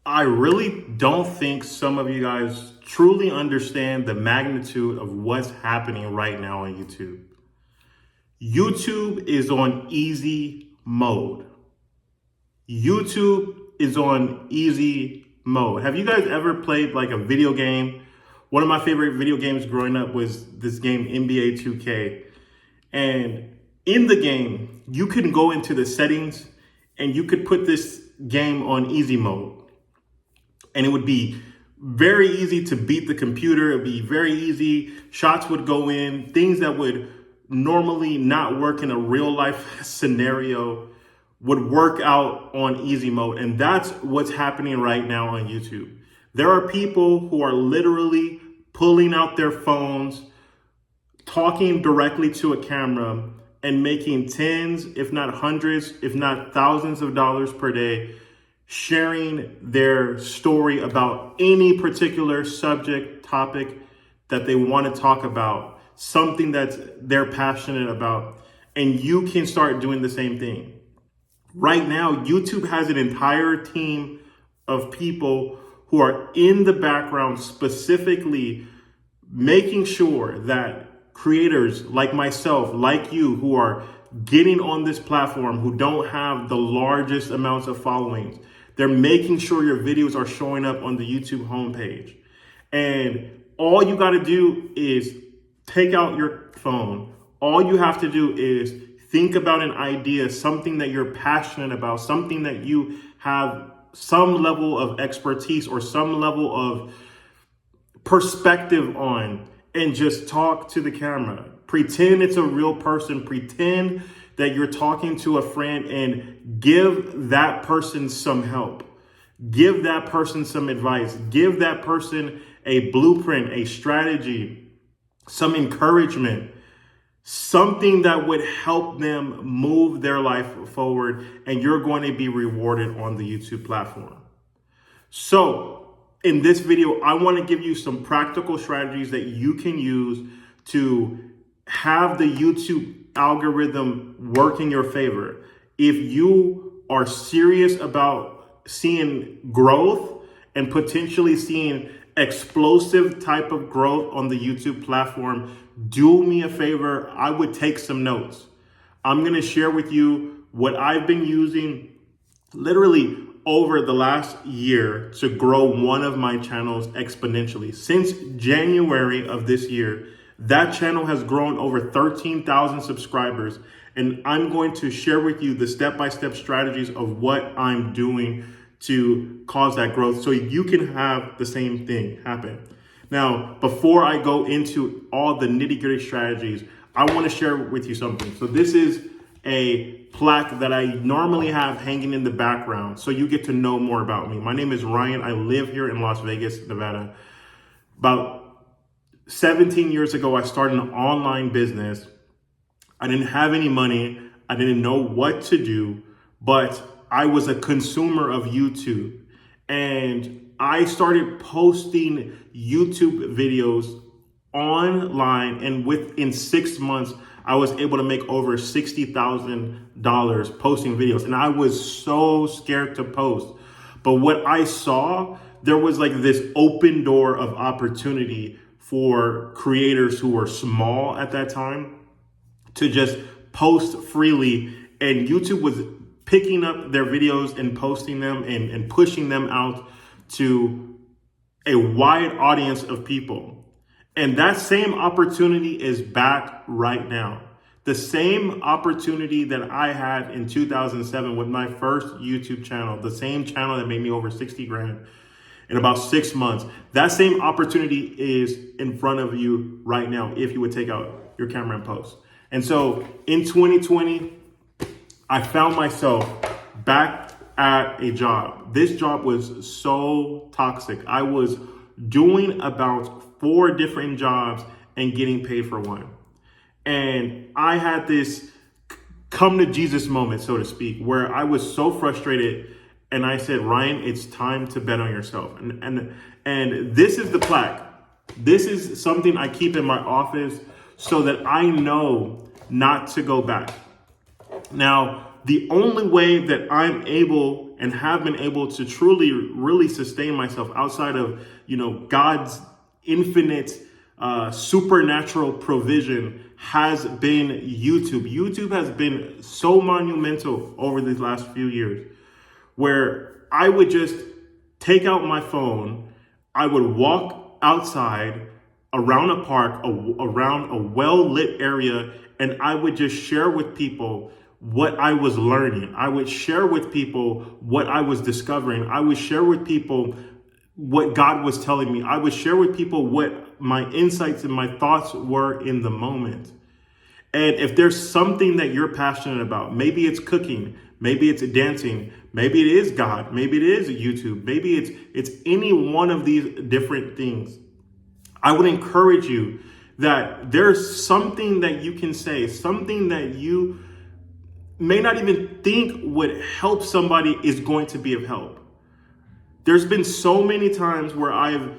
I really don't think some of you guys truly understand the magnitude of what's happening right now on YouTube. YouTube is on easy mode. YouTube is on easy mode. Have you guys ever played like a video game? One of my favorite video games growing up was this game NBA 2K. And in the game, you can go into the settings and you could put this game on easy mode. And it would be very easy to beat the computer. It would be very easy. Shots would go in. Things that would normally not work in a real life scenario would work out on easy mode. And that's what's happening right now on YouTube. There are people who are literally pulling out their phones, talking directly to a camera, and making tens, if not hundreds, if not thousands of dollars per day, sharing their story about any particular subject, topic that they want to talk about, something that they're passionate about, and you can start doing the same thing. Right now, YouTube has an entire team of people who are in the background specifically making sure that creators like myself, like you, who are getting on this platform, who don't have the largest amounts of followings, they're making sure your videos are showing up on the YouTube homepage. And all you got to do is take out your phone. All you have to do is think about an idea, something that you're passionate about, something that you have some level of expertise or some level of perspective on, and just talk to the camera. Pretend it's a real person. Pretend that you're talking to a friend and give that person some help. Give that person some advice. Give that person a blueprint, a strategy, some encouragement, something that would help them move their life forward, and you're going to be rewarded on the YouTube platform. So in this video, I want to give you some practical strategies that you can use to have the YouTube algorithm work in your favor. If you are serious about seeing growth and potentially seeing explosive type of growth on the YouTube platform, do me a favor. I would take some notes. I'm going to share with you what I've been using literally over the last year to grow one of my channels exponentially. Since January of this year, that channel has grown over 13,000 subscribers. And I'm going to share with you the step-by-step strategies of what I'm doing to cause that growth so you can have the same thing happen. Now, before I go into all the nitty-gritty strategies, I want to share with you something. So this is a plaque that I normally have hanging in the background so you get to know more about me. My name is Ryan. I live here in Las Vegas, Nevada. About 17 years ago, I started an online business. I didn't have any money. I didn't know what to do, but I was a consumer of YouTube. And I started posting YouTube videos online, and within 6 months, I was able to make over $60,000 posting videos. And I was so scared to post. But what I saw, there was like this open door of opportunity for creators who were small at that time to just post freely. And YouTube was picking up their videos and posting them and pushing them out to a wide audience of people. And that same opportunity is back right now. The same opportunity that I had in 2007 with my first YouTube channel, the same channel that made me over 60 grand in about 6 months. That same opportunity is in front of you right now if you would take out your camera and post. And so in 2020, I found myself back at a job. This job was so toxic. I was doing about 4 different jobs and getting paid for one. And I had this come to Jesus moment, so to speak, where I was so frustrated and I said, Ryan, it's time to bet on yourself. And this is the plaque. This is something I keep in my office so that I know not to go back. Now, the only way that I'm able and have been able to truly, really sustain myself outside of, God's infinite, supernatural provision has been YouTube. YouTube has been so monumental over these last few years, where I would just take out my phone, I would walk outside around a park, around a well-lit area, and I would just share with people what I was learning. I would share with people what I was discovering. I would share with people what God was telling me. I would share with people what my insights and my thoughts were in the moment. And if there's something that you're passionate about, maybe it's cooking, maybe it's dancing, maybe it is God, maybe it is YouTube, maybe it's any one of these different things, I would encourage you that there's something that you can say, something that you may not even think would help somebody is going to be of help. There's been so many times where I've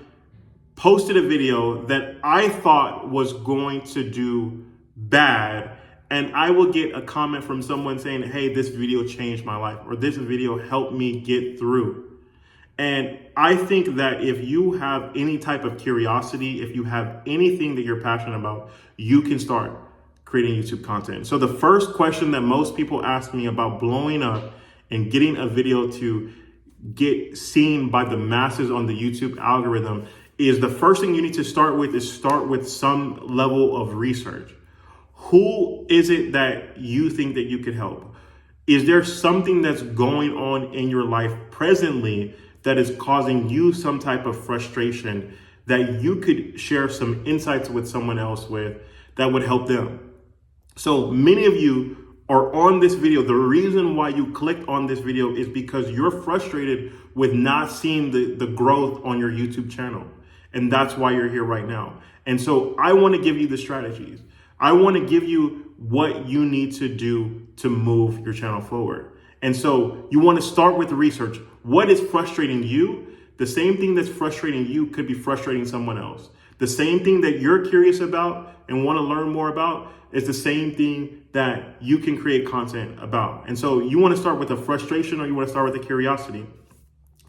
posted a video that I thought was going to do bad, and I will get a comment from someone saying, hey, this video changed my life, or this video helped me get through. And I think that if you have any type of curiosity, if you have anything that you're passionate about, you can start creating YouTube content. So the first question that most people ask me about blowing up and getting a video to get seen by the masses on the YouTube algorithm is, the first thing you need to start with some level of research. Who is it that you think that you could help? Is there something that's going on in your life presently that is causing you some type of frustration that you could share some insights with someone else with that would help them? So many of you are on this video. The reason why you clicked on this video is because you're frustrated with not seeing the growth on your YouTube channel. And that's why you're here right now. And so I want to give you the strategies. I want to give you what you need to do to move your channel forward. And so you want to start with the research. What is frustrating you? The same thing that's frustrating you could be frustrating someone else. The same thing that you're curious about and want to learn more about is the same thing that you can create content about. And so you want to start with a frustration, or you want to start with a curiosity.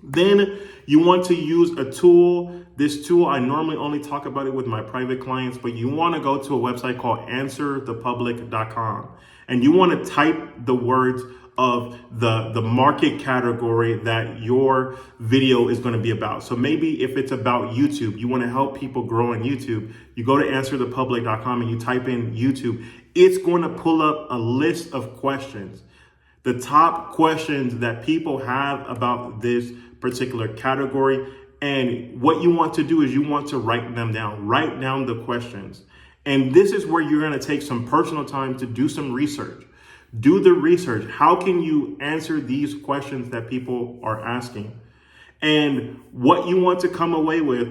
Then you want to use a tool. This tool, I normally only talk about it with my private clients, but you want to go to a website called answerthepublic.com, and you want to type the words of the market category that your video is going to be about. So maybe if it's about YouTube, you want to help people grow on YouTube, you go to answerthepublic.com and you type in YouTube. It's going to pull up a list of questions, the top questions that people have about this particular category. And what you want to do is you want to write them down. Write down the questions. And this is where you're going to take some personal time to do some research. Do the research. How can you answer these questions that people are asking? And what you want to come away with,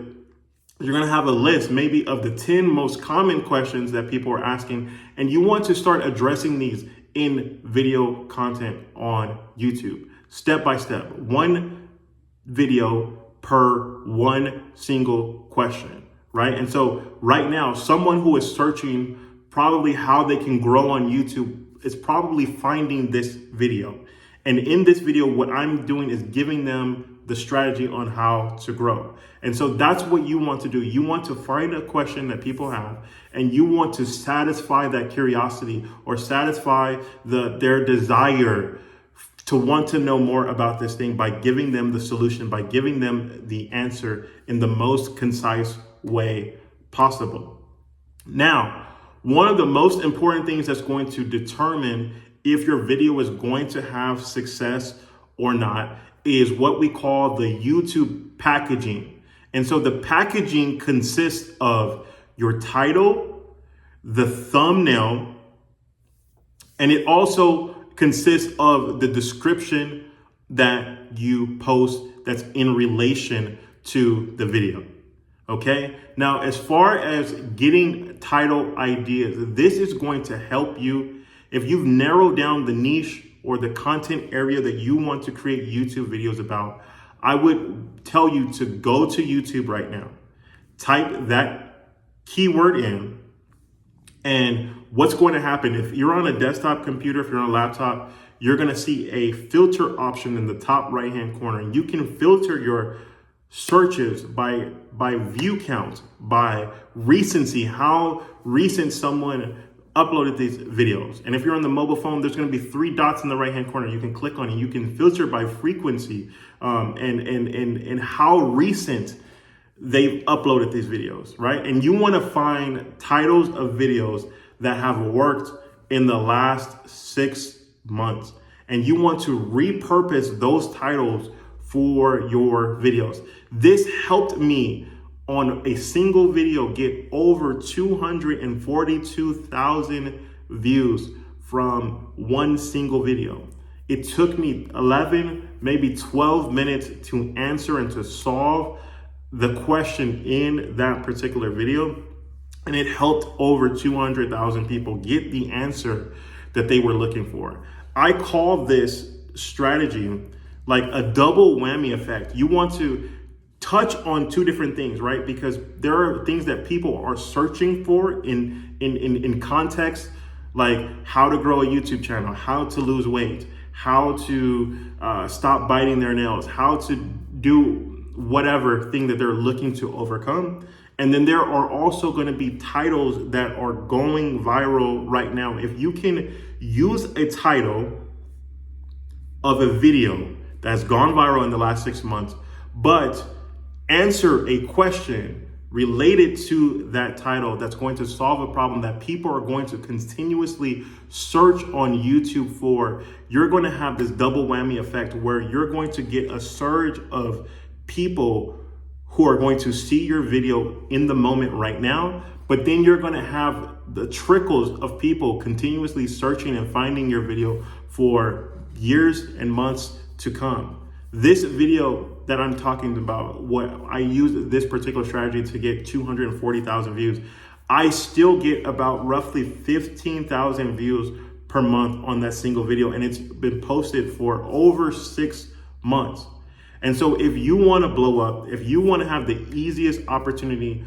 you're going to have a list maybe of the 10 most common questions that people are asking. And you want to start addressing these in video content on YouTube, step by step, one video per one single question, right? And so right now, someone who is searching probably how they can grow on YouTube is probably finding this video. And in this video, what I'm doing is giving them the strategy on how to grow. And so that's what you want to do. You want to find a question that people have, and you want to satisfy that curiosity or satisfy their desire to want to know more about this thing by giving them the solution, by giving them the answer in the most concise way possible. Now, one of the most important things that's going to determine if your video is going to have success or not is what we call the YouTube packaging. And so the packaging consists of your title, the thumbnail, and it also consists of the description that you post that's in relation to the video. Okay. Now, as far as getting title ideas, this is going to help you if you've narrowed down the niche or the content area that you want to create YouTube videos about. I would tell you to go to YouTube right now, type that keyword in, and what's going to happen if you're on a desktop computer, if you're on a laptop, you're gonna see a filter option in the top right-hand corner. And you can filter your searches by view count, by recency, how recent someone uploaded these videos. And if you're on the mobile phone, there's going to be 3 dots in the right hand corner. You can click on it. You can filter by frequency and how recent they've uploaded these videos, right? And you want to find titles of videos that have worked in the last 6 months. And you want to repurpose those titles for your videos. This helped me on a single video get over 242,000 views from one single video. It took me 11, maybe 12 minutes to answer and to solve the question in that particular video. And it helped over 200,000 people get the answer that they were looking for. I call this strategy like a double whammy effect. You want to touch on 2 different things, right? Because there are things that people are searching for in context, like how to grow a YouTube channel, how to lose weight, how to stop biting their nails, how to do whatever thing that they're looking to overcome. And then there are also going to be titles that are going viral right now. If you can use a title of a video that's gone viral in the last 6 months, but answer a question related to that title that's going to solve a problem that people are going to continuously search on YouTube for, you're going to have this double whammy effect where you're going to get a surge of people who are going to see your video in the moment right now, but then you're going to have the trickles of people continuously searching and finding your video for years and months to come. This video that I'm talking about, what I used this particular strategy to get 240,000 views. I still get about roughly 15,000 views per month on that single video, and it's been posted for over 6 months. And so if you want to blow up, if you want to have the easiest opportunity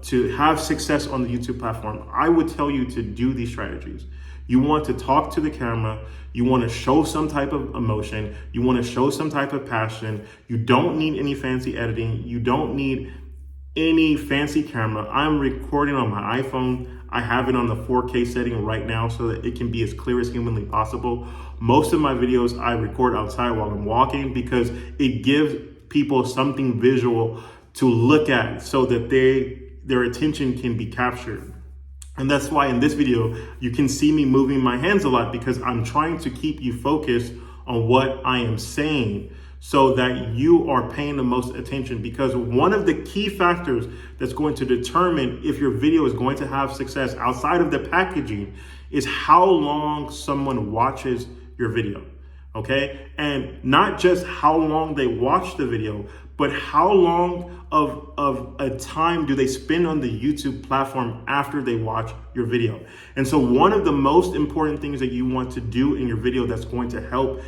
to have success on the YouTube platform, I would tell you to do these strategies. You want to talk to the camera. You want to show some type of emotion. You want to show some type of passion. You don't need any fancy editing. You don't need any fancy camera. I'm recording on my iPhone. I have it on the 4K setting right now so that it can be as clear as humanly possible. Most of my videos I record outside while I'm walking because it gives people something visual to look at so that their attention can be captured. And that's why in this video, you can see me moving my hands a lot because I'm trying to keep you focused on what I am saying so that you are paying the most attention. Because one of the key factors that's going to determine if your video is going to have success outside of the packaging is how long someone watches your video, okay? And not just how long they watch the video, but how long of a time do they spend on the YouTube platform after they watch your video. And so one of the most important things that you want to do in your video that's going to help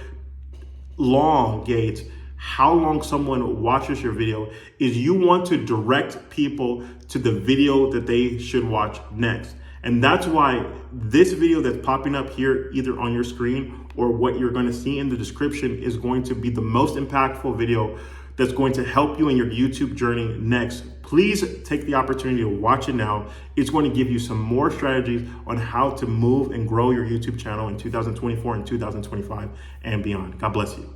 elongate how long someone watches your video is you want to direct people to the video that they should watch next. And that's why this video that's popping up here, either on your screen or what you're going to see in the description, is going to be the most impactful video that's going to help you in your YouTube journey next. Please take the opportunity to watch it now. It's going to give you some more strategies on how to move and grow your YouTube channel in 2024 and 2025 and beyond. God bless you.